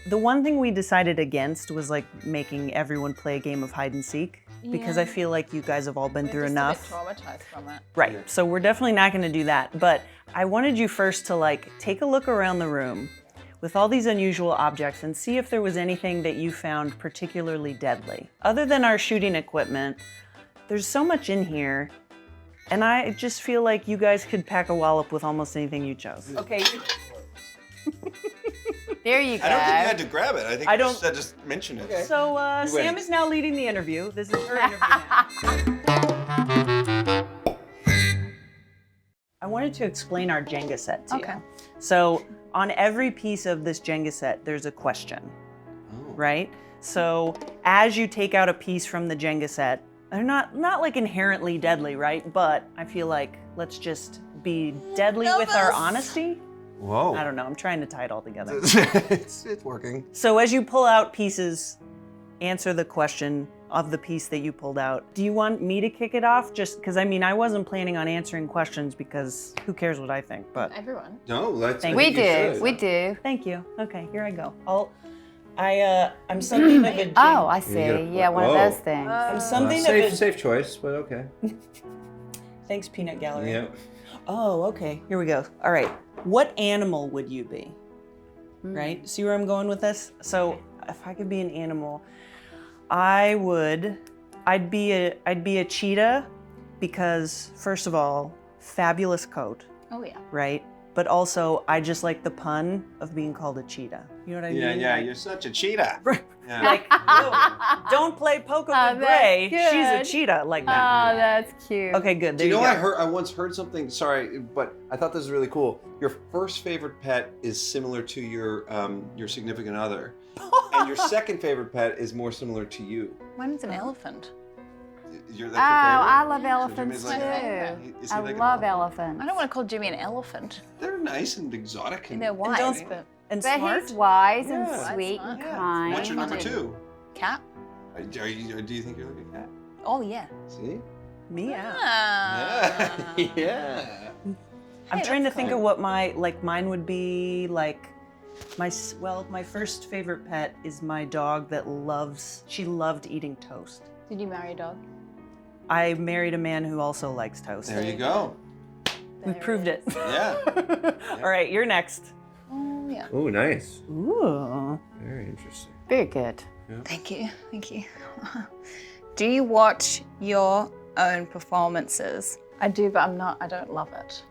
The one thing we decided against was like making everyone play a game of hide and seek because I feel like you guys have all been through enough. We're just a bit traumatized from it. Right, so we're definitely not gonna do that. But I wanted you first to like take a look around the room with all these unusual objects and see if there was anything that you found particularly deadly. Other than our shooting equipment, there's so much in here, and I just feel like you guys could pack a wallop with almost anything you chose. Okay. There you go. I don't think you had to grab it. I think you just mentioned it. Okay. So Sam is now leading the interview. This is her interview now. I wanted to explain our Jenga set to you. So on every piece of this Jenga set, there's a question, right? So as you take out a piece from the Jenga set, they're not like inherently deadly, right? But I feel like let's just be deadly with our honesty. Whoa. I don't know, I'm trying to tie it all together. it's working. So as you pull out pieces, answer the question of the piece that you pulled out. Do you want me to kick it off? Just because, I mean, I wasn't planning on answering questions because who cares what I think, but. Everyone. No, let's. We do. Thank you. Okay, here I go. I'm something of a. Oh, I see. Yeah, one of those things. I'm something of a. Safe choice, but okay. Thanks, Peanut Gallery. Yeah. Oh, okay. Here we go. All right. What animal would you be? Right? See where I'm going with this? So if I could be an animal, I'd be a cheetah because first of all, fabulous coat. Oh yeah. Right? But also I just like the pun of being called a cheetah. You know what I mean? Yeah, you're such a cheetah. Yeah. Like, don't play poker with Grae. She's a cheetah like that. Oh, that's cute. Okay, good. Do There you know, you go. I once heard something, sorry, but I thought this was really cool. Your first favorite pet is similar to your significant other. And your second favorite pet is more similar to you. Mine's an elephant. That's your favorite? I love So elephants Jimmy's like, too. is he I like love elephants. I don't want to call Jimmy an elephant. They're nice and exotic. And They're wise, but And But smart. he's wise Yeah. and Wise, sweet smart. and Yeah. kind. What's your number two? cat. Do you think you're like a cat? Oh yeah. See? Meow. Ah. Yeah. I'm trying to that's think cool. of what mine would be like. My first favorite pet is my dog that she loved eating toast. Did you marry a dog? I married a man who also likes toast. There you go. We proved it. Yeah. All right, you're next. Oh yeah. Oh, nice. Ooh. Very interesting. Very good. Thank you. Do you watch your own performances? I do, but I don't love it.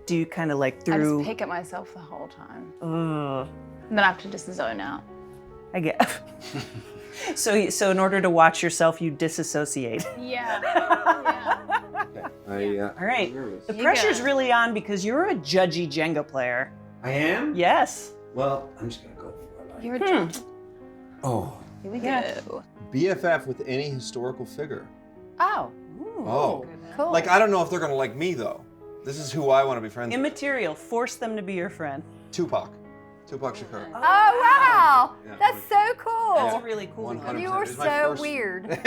Do you kind of like I through? just pick at myself the whole time. Ugh. And then I have to just zone out. I get. So in order to watch yourself, you disassociate. Yeah. All right. The You pressure's go. really on because you're a judgy Jenga player. I am? Yes. Well, I'm just going to go for it. You're a judge. Oh. Here we Yeah. go. BFF with any historical figure. Oh, Oh. cool. Like, I don't know if they're going to like me, though. This is who I want to be friends with. Immaterial. Force them to be your friend. Tupac Shakur. Oh, wow. Yeah. That's so cool. That's a really cool one. 100%. You were It's my so first- weird.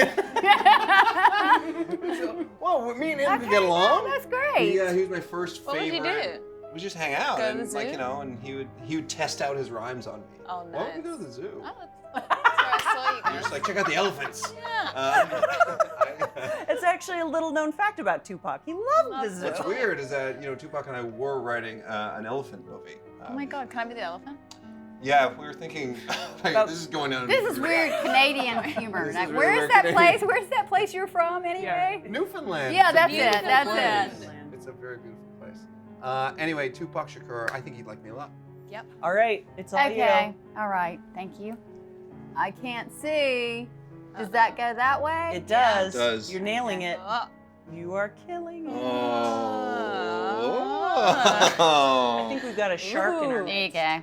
Well, me and him Okay, could get along. That's great. Yeah, he was my first What would favorite. you do? We just hang out Go to and the like zoo? and he would test out his rhymes on me. Oh, Why would we nice. go to the zoo? Oh, that's where I saw you You're guys. just like, check out the elephants. Yeah. It's actually a little known fact about Tupac. He loved the zoo. What's weird is that Tupac and I were writing an elephant movie. Oh my God, can I be the elephant? Yeah, we were thinking. This is going down. This is weird Canadian humor. This Like, is where's really that weird place? Where's that place you're from anyway? Newfoundland. Yeah, It's a that's it, beautiful that's place. it. It's a very beautiful place. Anyway, Tupac Shakur, I think he'd like me a lot. Yep. All right, it's all Okay. All right. Thank you. I can't see. Does that go that way? you. It does. It does. You're nailing it. Oh. You are killing it. Oh. I think we've got a shark in our There you midst. go.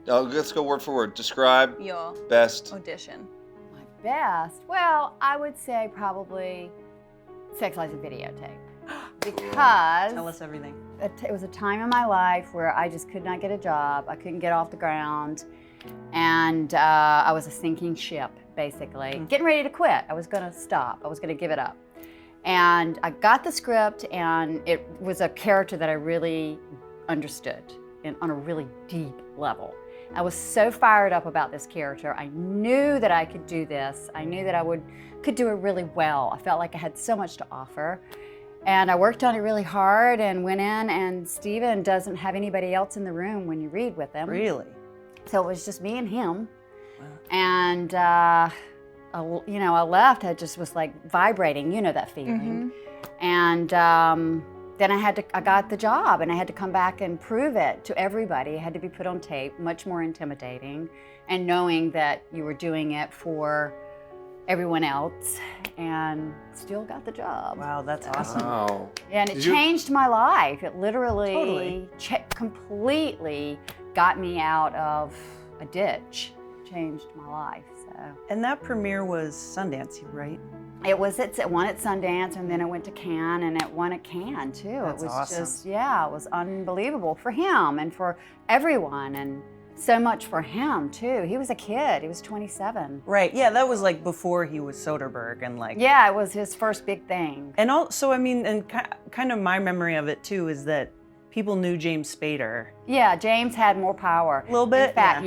Oh, let's go word for word. Describe Your best. audition. My best. Well, I would say probably Sex Lies and Videotape. Because Tell us everything. it was a time in my life where I just could not get a job. I couldn't get off the ground. And I was a sinking ship, basically. Getting ready to quit. I was going to stop. I was going to give it up. And I got the script, and it was a character that I really understood on a really deep level. I was so fired up about this character. I knew that I could do this. I knew that I could do it really well. I felt like I had so much to offer. And I worked on it really hard and went in, and Steven doesn't have anybody else in the room when you read with him. Really? So it was just me and him. Wow. And, I left, I just was like vibrating, you know that feeling. And then I got the job, and I had to come back and prove it to everybody. It had to be put on tape, much more intimidating, and knowing that you were doing it for everyone else, and still got the job. Wow, that's awesome. Wow. Yeah, and it changed my life. It literally Totally. completely got me out of a ditch, changed my life. So And that premiere was Sundance, right? it won at Sundance, and then it went to Cannes, and it won at Cannes too. That's it was awesome. just, it was unbelievable for him and for everyone, and so much for him too. He was a kid, he was 27. Right, yeah, that was like before he was Soderbergh and like... Yeah, it was his first big thing. And also, I mean, and kind of my memory of it too is that people knew James Spader. Yeah, James had more power. A little bit, In fact,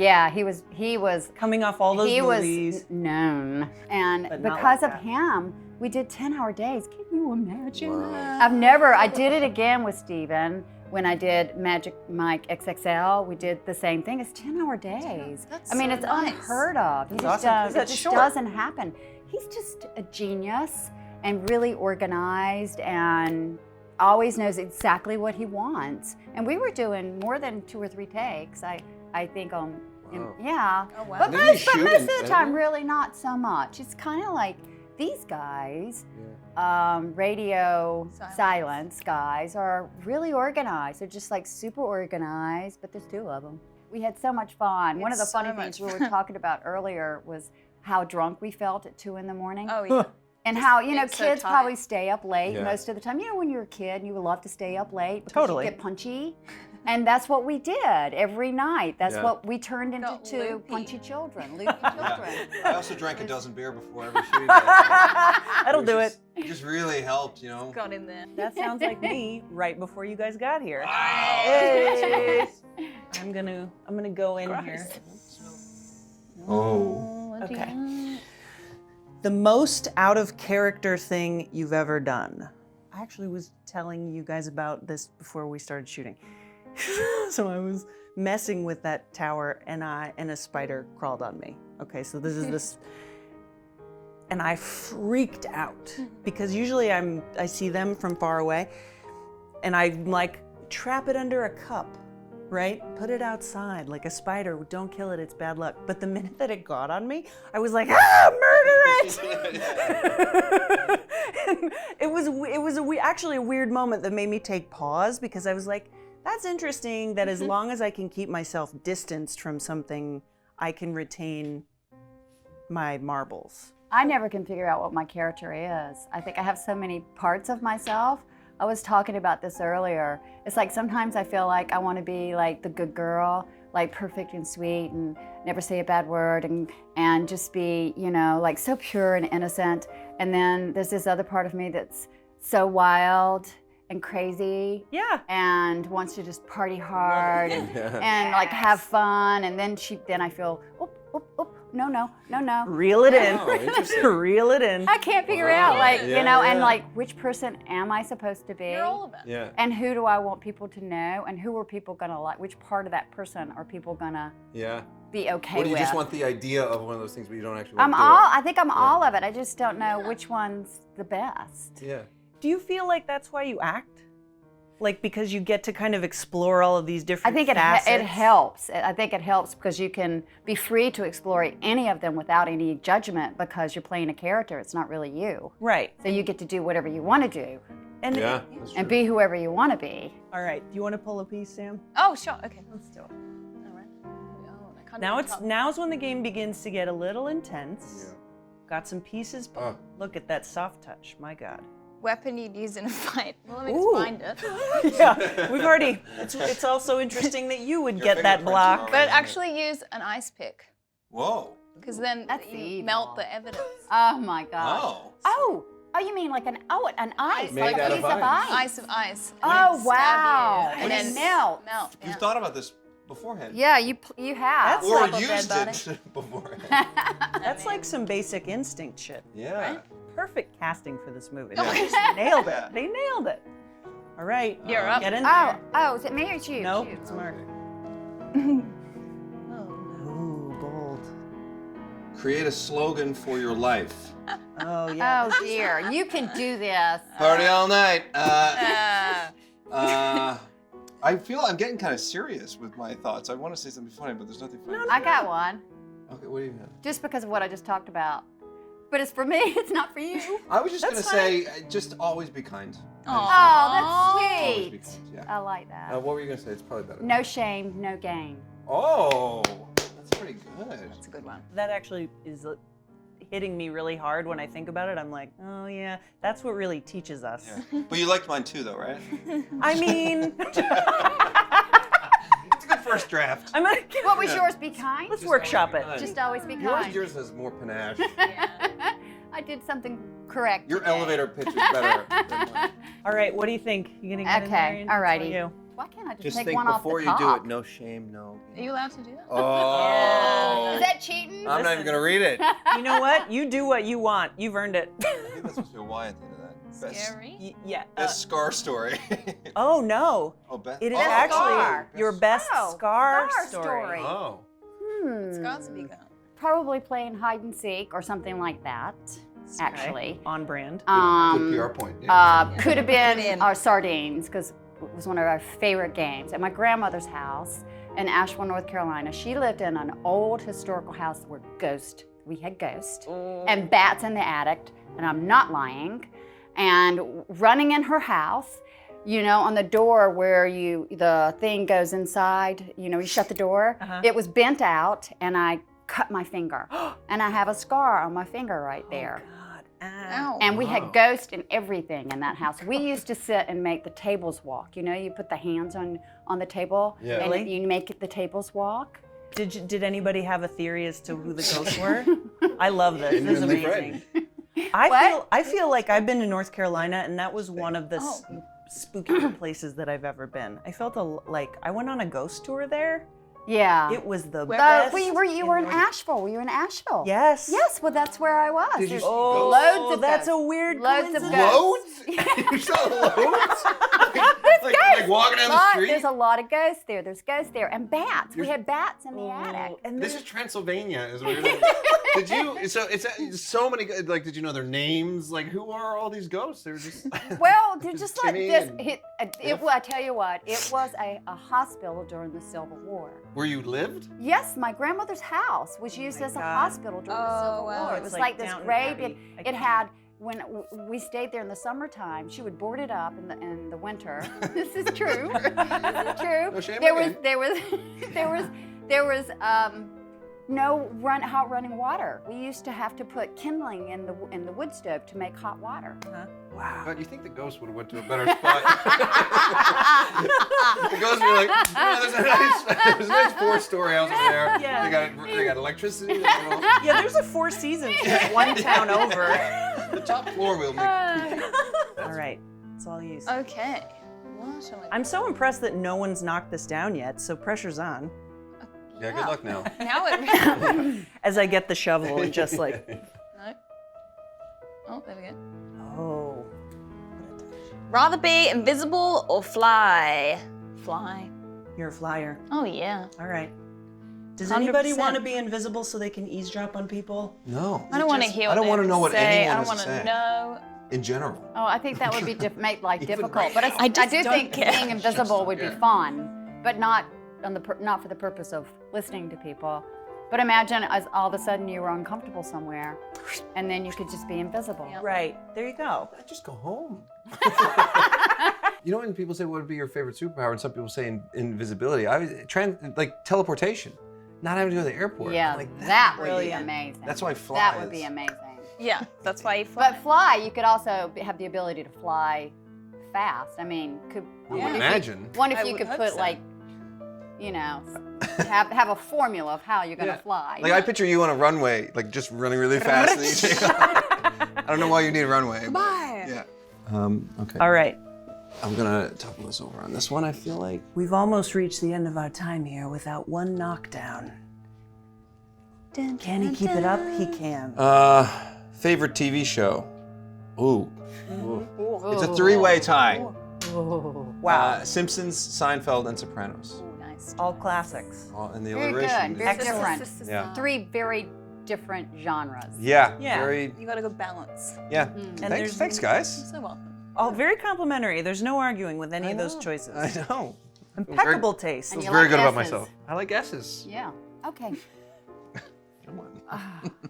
he was Coming off all those he movies. was known, and But not because like of that. him, we did 10-hour days. Can you imagine? Wow. I did it again with Steven when I did Magic Mike XXL. We did the same thing. It's 10-hour days. That's I mean, so it's nice. unheard of. You That's just awesome. don't, Is it that just short? doesn't happen. He's just a genius and really organized and always knows exactly what he wants. And we were doing more than 2 or 3 takes. I think on, Wow. yeah. Oh, wow. But Didn't most, he but shoot most in of the time, Edinburgh? really not so much. It's kind of like these guys, Yeah. radio Silence. silence guys, are really organized. They're just like super organized, but there's 2 of them. We had so much fun. One of the It's so funny much things we were fun. talking about earlier was how drunk we felt at 2 in the morning. Oh, yeah. And how, being so kids tired. probably stay up late Yeah. most of the time. You know, when you're a kid and you would love to stay up late because Totally. you get punchy. And that's what we did every night. That's Yeah. what we turned into Got 2 loopy. punchy children, loopy children. I also drank a dozen beer before every shooting day. That'll do it. It just really helped, you know. Got in there. That sounds like me right before you guys got here. Wow. Hey. I'm gonna go in here. Oh. Okay. The most out of character thing you've ever done. I actually was telling you guys about this before we started shooting. So I was messing with that tower and a spider crawled on me. Okay, so this is this, and I freaked out because usually I see them from far away, and I like trap it under a cup. Right? Put it outside like a spider. Don't kill it, it's bad luck. But the minute that it got on me, I was like, murder it! And it was actually a weird moment that made me take pause because I was like, that's interesting that as long as I can keep myself distanced from something, I can retain my marbles. I never can figure out what my character is. I think I have so many parts of myself. I was talking about this earlier. It's like sometimes I feel like I want to be like the good girl, like perfect and sweet and never say a bad word and just be, like so pure and innocent. And then there's this other part of me that's so wild and crazy. Yeah. And wants to just party hard and like have fun. And then I feel, no. Reel it in. Oh, interesting. Reel it in. I can't figure Wow. out, like, Yeah, and yeah. like, which person am I supposed to be? You're all of it. Yeah. And who do I want people to know? And who are people gonna like? Which part of that person are people gonna Yeah. be okay Or do you with? just want the idea of one of those things, but you don't actually I'm want to all. I think I'm all of it. I just don't know Yeah. which one's the best. do it? Yeah. Do you feel like that's why you act? Like because you get to kind of explore all of these I different think facets? it helps. I think it helps because you can be free to explore any of them without any judgment because you're playing a character. It's not really you. Right. So you get to do whatever you want to do And Yeah. That's and true. be whoever you want to be. all right. Do you want to pull a piece, Sam? Oh, sure. Okay. Let's do it. All right. Oh, I can't Now even now's when the game begins to get a little intense. Yeah. Got some pieces. Oh. Look at that soft touch. My God. Weapon you'd use in a fight. Well, let me Ooh. just find it. Yeah, we've already. It's also interesting that you would get that fingerprints block. are But actually use an ice pick Whoa. because then That's you evil. melt the evidence. Oh my gosh. Oh. Oh, you mean like an ice, Made like a out of piece of ice. ice. Ice of ice. Oh Stab wow! you, And then it melts. Melt. You've Yeah. thought about this beforehand. Yeah, you have. That's Or like used dead it beforehand. That's like some basic instinct shit. Yeah. Perfect casting for this movie. Yeah. They just nailed it. They nailed it. All right. You're up. Get in Oh, there. is it me or it's you? Nope, Shoot. it's Mark. Oh. Ooh, bold. Create a slogan for your life. Oh, yeah. Oh dear, you can do this. Party all night. I feel I'm getting kind of serious with my thoughts. I want to say something funny, but there's nothing funny. I got one, Okay, what do you have? just because of what I just talked about. But it's for me, it's not for you. I was just going to That's say, just always be kind. Oh, that's Always be sweet. kind, yeah. I like that. What were you going to say? It's probably better. No shame, no gain. Oh, that's pretty good. That's a good one. That actually is hitting me really hard when I think about it. I'm like, oh, yeah, that's what really teaches us. Yeah. But you liked mine too, though, right? I mean, It's a good first draft. I'm gonna What was yours? Be kind? let's workshop it. Just always be kind. Yours has more panache. I did something correct. Your today. elevator pitch is better than mine. All right, what do you think? You gonna get in Okay, there? all righty. You. Why can't I just, Just take think one off before the you do top? it, no shame, no. Are you allowed to do that? Oh. Is that cheating? I'm not even going to read it. You know what? You do what you want. You've earned it. I think that's supposed to be a Y at the end of that. Scary. Yeah. Best scar story. Oh no. Oh, Beth. It is oh, actually Scar. your best Oh, scar scar story. story. Oh. It's got to be good. Probably playing hide and seek or something like that. Actually, On brand. Good PR point. Yeah. could have been Brilliant. our sardines because it was one of our favorite games. At my grandmother's house in Asheville, North Carolina, she lived in an old historical house where we had ghosts and bats in the attic, and I'm not lying. And running in her house, you know, on the door where the thing goes inside, you know, you shut the door, it was bent out, and I cut my finger. And I have a scar on my finger right there. God. Ow. And we had ghosts and everything in that house. We used to sit and make the tables walk. You know, you put the hands on the table Yeah. and Really? you make the tables walk. Did anybody have a theory as to who the ghosts were? I love this. This is Genuinely amazing. friend. I feel like I've been to North Carolina, and that was one of the spookier places that I've ever been. I felt like I went on a ghost tour there. Yeah. It was the Where- best. you were in North- Asheville. Were you in Asheville? Yes. Yes, well, that's where I was. Did you There's see Oh, loads of that's ghosts. a weird Loads of coincidence. ghosts. Loads? You saw loads? like walking down the street? There's a lot of ghosts there. There's ghosts there. And bats. We had bats in the attic. And This is Transylvania, is what you're Did you? So it's so many. Like, did you know their names? Like, who are all these ghosts? They're just. Well, they're just like Timmy this. and I tell you what, it was a hospital during the Civil War. Where you lived? Yes, my grandmother's house was used as a God. hospital during the Civil Oh, wow. War. It It's was like like this Downton gray Abbey. big. It had when we stayed there in the summertime. She would board it up in the winter. This is true. This is true. No shame there in was the there was no hot running water. We used to have to put kindling in the wood stove to make hot water. Wow. But you think the ghost would have went to a better spot? The ghosts were like, oh, there's a nice four-story house over there. Yeah. They got electricity. Yeah, there's a Four Seasons just one town over. The top floor will make. All right, it's all you. Okay. What shall I I'm so impressed that no one's knocked this down yet, so pressure's on. Yeah, good luck now. Now it. As I get the shovel and just like, No. Oh, there we go. oh. Rather be invisible or fly? Fly. You're a flyer. Oh yeah. All right. Does anybody 100%. want to be invisible so they can eavesdrop on people? No. I don't want to just- hear. I don't want to know what anyone I has don't to want say. to know. In general. Oh, I think that would be make life Even difficult. right But now. I just do don't think care. being invisible would be Yeah. fun, but not not for the purpose of listening to people. But imagine as all of a sudden you were uncomfortable somewhere, and then you could just be invisible. Yep. Right. There you go. I just go home. You know when people say what would be your favorite superpower, and some people say invisibility. Like teleportation, not having to go to the airport. Yeah, Like that would be Brilliant. amazing. That's why fly That would is- be amazing. Yeah, that's why you fly. But fly, you could also have the ability to fly fast. I mean, I would Yeah. imagine. What if I you would could hope put so. like, you know, have a formula of how you're gonna Yeah. fly. Like I picture you on a runway, like just running really fast. And you take off. I don't know why you need a runway. but- Bye. Yeah. Okay. All right. I'm gonna topple this over on this one, I feel like. We've almost reached the end of our time here without one knockdown. Can he keep it up? He can. Favorite TV show? Ooh. It's a three-way tie. Wow. Simpsons, Seinfeld, and Sopranos. Ooh, nice. All classics. All in the Very alliteration. good. Very different. Yeah. 3 very different genres. Yeah. Yeah. Very. You got a good balance. Yeah. And Thanks, guys. You're so welcome. All very complimentary. There's no arguing with any I of those know. choices. I know. Impeccable taste. And I you feel very like good about S's. myself. I like S's. Yeah. Okay. Come on.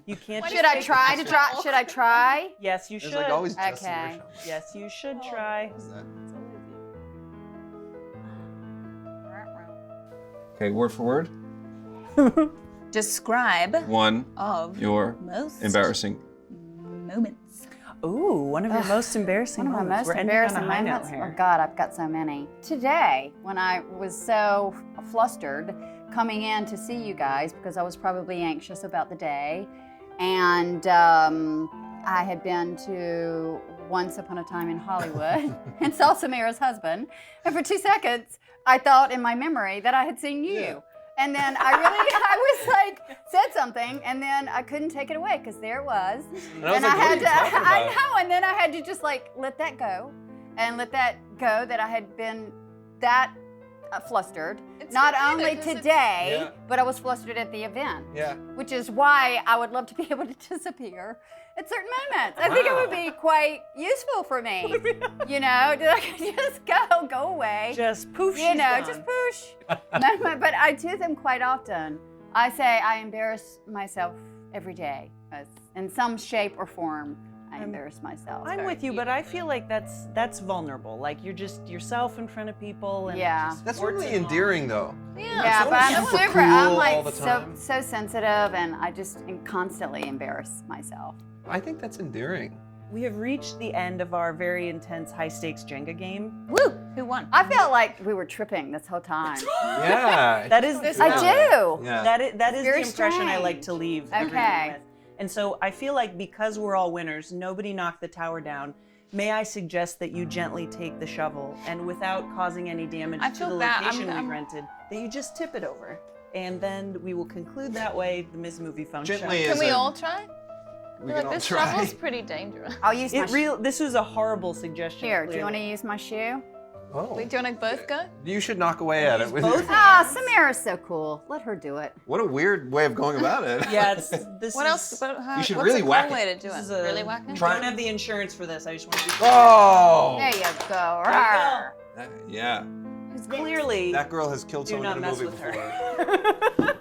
You can't. Should I try to try? Should I try? Yes, you There's should. like always Justin Okay. Rich on this. Yes, you should try. What is that? Okay, word for word. Describe One. of Your most embarrassing. moments. Ooh, one of your most embarrassing One of my moments. most We're ending embarrassing on a high note moments. here. Oh God, I've got so many. Today, when I was so flustered coming in to see you guys because I was probably anxious about the day, and I had been to Once Upon a Time in Hollywood and saw Samara's husband, and for 2 seconds, I thought in my memory that I had seen you. Yeah. And then I was like, said something, and then I couldn't take it away because there it was. And I was And like, I what are had you to, talking I about? know, and then I had to just like let that go, and let that go that I had been that flustered. It's Not okay, though, only 'cause it's- today, Yeah. but I was flustered at the event. Yeah. Which is why I would love to be able to disappear at certain moments. I think it would be quite useful for me. You know, to just go away. Just poof, You she's know, gone. just push. But I do them quite often. I say I embarrass myself every day. In some shape or form, I embarrass myself. I'm with you, but I feel like that's vulnerable. Like you're just yourself in front of people. And Yeah. just That's sports really and all. endearing, though. Yeah, someone but I'm super super. I'm cool like all the time. so sensitive, and I just constantly embarrass myself. I think that's endearing. We have reached the end of our very intense high-stakes Jenga game. Woo! Who won? I felt like we were tripping this whole time. Yeah. That is This I Yeah. do. Yeah. that is the Very impression I like strange. to leave. Okay. everyone with. And so I feel like because we're all winners, nobody knocked the tower down. May I suggest that you gently take the shovel and without causing any damage I to feel the bad. location I'm- we rented, that you just tip it over. And then we will conclude that way the Ms. Moviefone Gently show. Can is we a- all try? We I can feel all like this try. shovel's pretty dangerous. I'll use my This was a horrible suggestion. Here, do you want to clearly. use my shoe? Oh. Wait, do you want to both go? You should knock away at it. with both? your- Ah, Samara's so cool. Let her do it. What a weird way of going about it. Yeah, this What is, else? How, You should what's really a cool whack it. way to do This it? is a, Really whack it? I don't have the insurance for this. I just want to be Oh. There you go. There you go. Rawr. Yeah. Clearly, That girl has killed do someone not in a mess movie with before. her.